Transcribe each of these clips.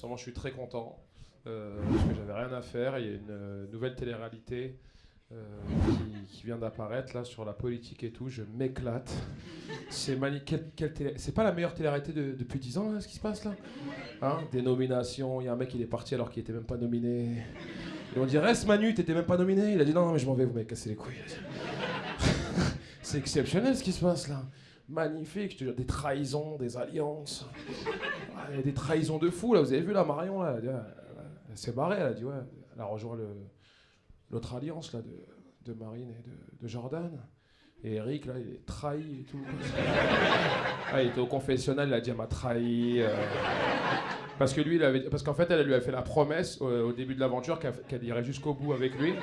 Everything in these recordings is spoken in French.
Justement, je suis très content parce que j'avais rien à faire. Il y a une nouvelle télé-réalité qui vient d'apparaître là sur la politique et tout. Je m'éclate. C'est c'est pas la meilleure télé-réalité depuis 10 ans là, ce qui se passe là. Hein, des nominations. Il y a un mec il est parti alors qu'il était même pas nominé. Et on dit reste Manu, t'étais même pas nominé. Il a dit non mais je m'en vais, vous m'avez cassé les couilles. C'est exceptionnel ce qui se passe là. Magnifique, je te jure, des trahisons, des alliances. Ouais, des trahisons de fou là. Vous avez vu là Marion là, elle s'est barrée, elle a dit ouais, elle a rejoint l'autre alliance là de Marine et de Jordan. Et Eric là, il est trahi et tout. Ah, il était au confessionnal, il a dit elle m'a trahi. Parce que lui, parce qu'en fait, elle lui a fait la promesse au début de l'aventure qu'elle irait jusqu'au bout avec lui.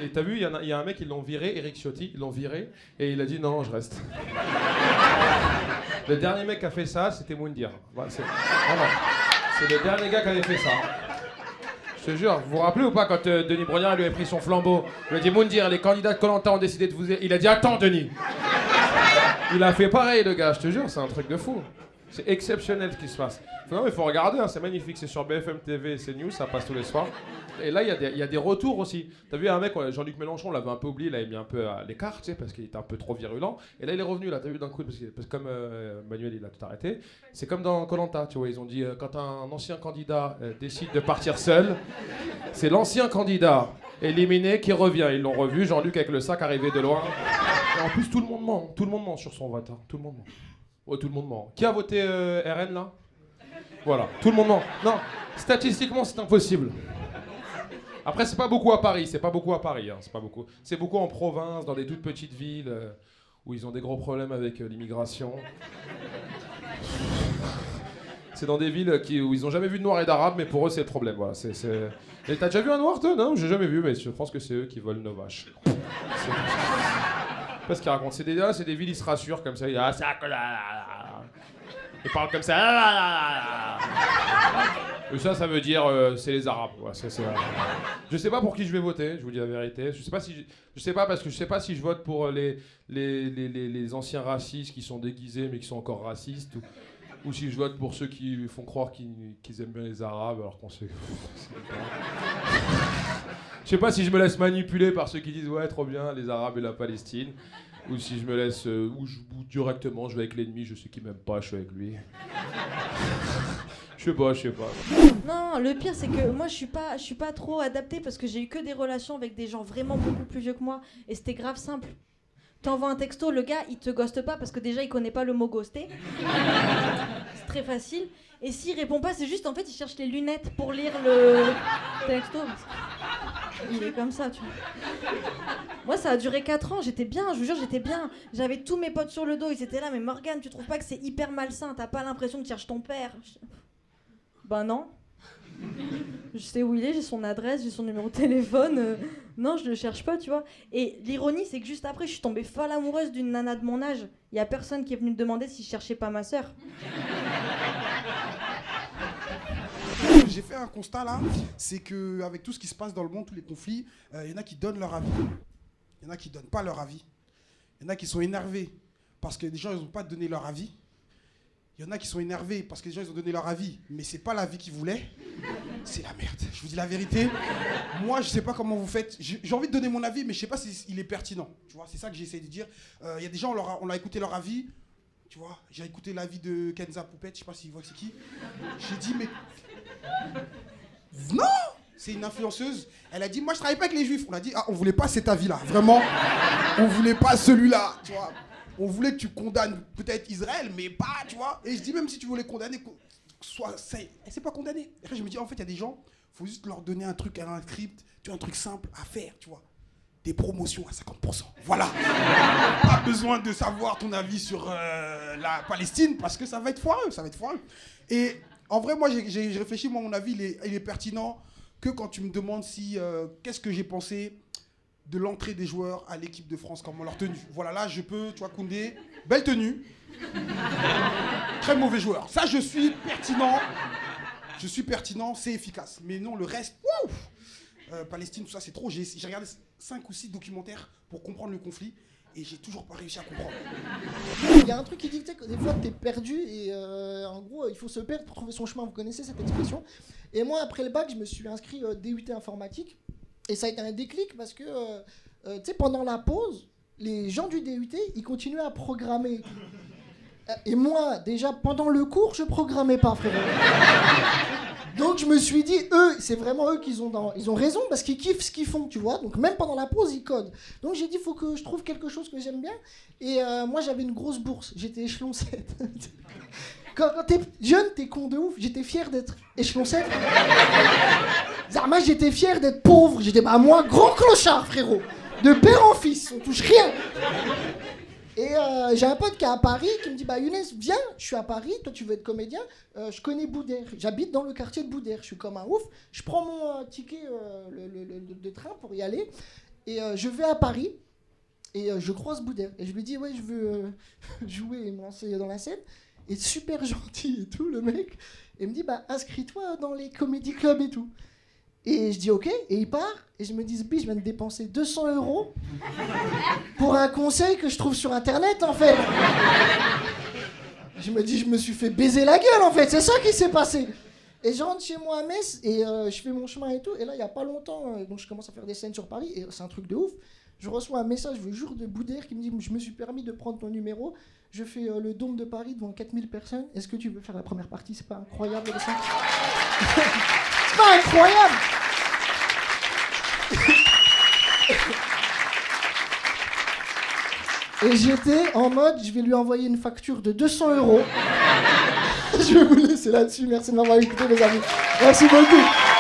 Et t'as vu, il y a un mec, ils l'ont viré, Eric Ciotti, ils l'ont viré, et il a dit non, je reste. Le dernier mec qui a fait ça, c'était Moundir. Voilà, c'est le dernier gars qui avait fait ça. Je te jure, vous vous rappelez ou pas quand Denis Brognard lui a pris son flambeau? Il lui a dit Moundir, les candidats de Koh-Lanta ont décidé de vous... Il a dit attends Denis. Il a fait pareil le gars, je te jure, c'est un truc de fou. C'est exceptionnel ce qui se passe. Non mais il faut regarder, hein, c'est magnifique, c'est sur BFM TV et CNews, ça passe tous les soirs. Et là, il y a des retours aussi. T'as vu un mec, Jean-Luc Mélenchon, on l'avait un peu oublié, il l'avait mis un peu à l'écart, tu sais, parce qu'il était un peu trop virulent. Et là, il est revenu, là, t'as vu d'un coup, parce que comme Manuel, il a tout arrêté. C'est comme dans Koh-Lanta, tu vois, ils ont dit, quand un ancien candidat décide de partir seul, c'est l'ancien candidat éliminé qui revient. Ils l'ont revu, Jean-Luc avec le sac arrivé de loin. Et en plus, tout le monde ment sur son vote, hein. Tout le monde ment. Oh, tout le monde ment. Qui a voté RN, là? Voilà, tout le monde ment. Non, statistiquement, c'est impossible. Après, c'est pas beaucoup à Paris, hein, c'est pas beaucoup. C'est beaucoup en province, dans des toutes petites villes où ils ont des gros problèmes avec l'immigration. C'est dans des villes où ils ont jamais vu de noirs et d'arabes, mais pour eux, c'est le problème. Voilà, Et t'as déjà vu un noir, toi? Non, j'ai jamais vu, mais je pense que c'est eux qui volent nos vaches. Parce qu'ils racontent, c'est des villes, ils se rassurent comme ça. Ils parlent comme ça. Et ça veut dire c'est les Arabes. Ouais, je sais pas pour qui je vais voter, je vous dis la vérité. Je sais pas parce que je sais pas si je vote pour les anciens racistes qui sont déguisés mais qui sont encore racistes ou si je vote pour ceux qui font croire qu'ils aiment bien les Arabes alors qu'on sait. Je sais pas si je me laisse manipuler par ceux qui disent ouais trop bien les Arabes et la Palestine. Ou si je me laisse, ou directement je vais avec l'ennemi, je sais qu'il m'aime pas, je suis avec lui. Je sais pas. Non, le pire c'est que moi je suis pas trop adaptée parce que j'ai eu que des relations avec des gens vraiment beaucoup plus vieux que moi et c'était grave simple. T'envoies un texto, le gars il te ghoste pas parce que déjà il connaît pas le mot ghoster. C'est très facile. Et s'il répond pas, c'est juste en fait il cherche les lunettes pour lire le texto. Il est comme ça, tu vois. Moi, ça a duré 4 ans, j'étais bien, je vous jure, j'étais bien. J'avais tous mes potes sur le dos, ils étaient là, mais Morgane, tu trouves pas que c'est hyper malsain? T'as pas l'impression que tu cherches ton père? Ben non. Je sais où il est, j'ai son adresse, j'ai son numéro de téléphone. Non, je le cherche pas, tu vois. Et l'ironie, c'est que juste après, je suis tombée folle amoureuse d'une nana de mon âge. Y a personne qui est venu me demander si je cherchais pas ma sœur. J'ai fait un constat là, c'est qu'avec tout ce qui se passe dans le monde, tous les conflits, il y en a qui donnent leur avis. Il y en a qui donnent pas leur avis. Il y en a qui sont énervés parce que les gens ils n'ont pas donné leur avis. Il y en a qui sont énervés parce que les gens ils ont donné leur avis, mais c'est pas l'avis qu'ils voulaient. C'est la merde. Je vous dis la vérité. Moi, je sais pas comment vous faites. J'ai envie de donner mon avis, mais je sais pas s'il est pertinent. Tu vois, c'est ça que j'essaie de dire. Il y a des gens, on a écouté leur avis. Tu vois, j'ai écouté l'avis de Kenza Poupette, je sais pas s'il voit c'est qui. J'ai dit, mais... Non! C'est une influenceuse. Elle a dit, moi je travaille pas avec les juifs. On a dit, ah, on voulait pas cet avis-là. Vraiment, on voulait pas celui-là, tu vois. On voulait que tu condamnes peut-être Israël, mais pas, tu vois. Et je dis, même si tu voulais condamner, elle s'est pas condamnée. Et après, je me dis, en fait, il y a des gens, faut juste leur donner un truc, un script, tu vois, un truc simple à faire, tu vois. Des promotions à 50%. Voilà. Pas besoin de savoir ton avis sur la Palestine parce que ça va être foireux, Et en vrai, moi, j'ai réfléchi, moi, mon avis, il est pertinent que quand tu me demandes si qu'est-ce que j'ai pensé de l'entrée des joueurs à l'équipe de France, comment leur tenue. Voilà, là, je peux, tu vois, Koundé, belle tenue, très mauvais joueur. Ça, je suis pertinent, c'est efficace. Mais non, le reste, ouf. Palestine, tout ça, c'est trop. J'ai regardé 5 ou 6 documentaires pour comprendre le conflit et j'ai toujours pas réussi à comprendre. Il y a un truc qui dit que des fois t'es perdu et en gros il faut se perdre pour trouver son chemin. Vous connaissez cette expression? Et moi, après le bac, je me suis inscrit DUT informatique. Et ça a été un déclic parce que, tu sais, pendant la pause, les gens du DUT, ils continuaient à programmer. Et moi, déjà, pendant le cours, je programmais pas, frérot. Donc je me suis dit, c'est vraiment eux ils ont raison parce qu'ils kiffent ce qu'ils font, tu vois. Donc même pendant la pause, ils codent. Donc j'ai dit, il faut que je trouve quelque chose que j'aime bien. Et moi, j'avais une grosse bourse. J'étais échelon 7. Quand t'es jeune, t'es con de ouf. J'étais fier d'être échelon 7. Zama, j'étais fier d'être pauvre. J'étais, moi, grand clochard, frérot. De père en fils, on touche rien. Et j'ai un pote qui est à Paris qui me dit, Younes, viens, je suis à Paris, toi tu veux être comédien, je connais Boudère, j'habite dans le quartier de Boudère, je suis comme un ouf, je prends mon ticket de train pour y aller, et je vais à Paris, et je croise Boudère, et je lui dis, ouais, je veux jouer et me lancer dans la scène, et super gentil et tout, le mec, et me dit, inscris-toi dans les comédie clubs et tout. Et je dis ok, et il part, et je me dis, je viens de dépenser 200 € pour un conseil que je trouve sur internet en fait. Je me dis, je me suis fait baiser la gueule en fait, c'est ça qui s'est passé. Et je rentre chez moi à Metz, et je fais mon chemin et tout, et là il n'y a pas longtemps, donc je commence à faire des scènes sur Paris, et c'est un truc de ouf. Je reçois un message le jour de Boudère qui me dit, je me suis permis de prendre ton numéro, je fais le Dôme de Paris devant 4000 personnes, est-ce que tu veux faire la première partie? C'est pas incroyable ça? C'est pas incroyable? Et j'étais en mode, je vais lui envoyer une facture de 200 €. Je vais vous laisser là-dessus. Merci de m'avoir écouté, les amis. Merci beaucoup.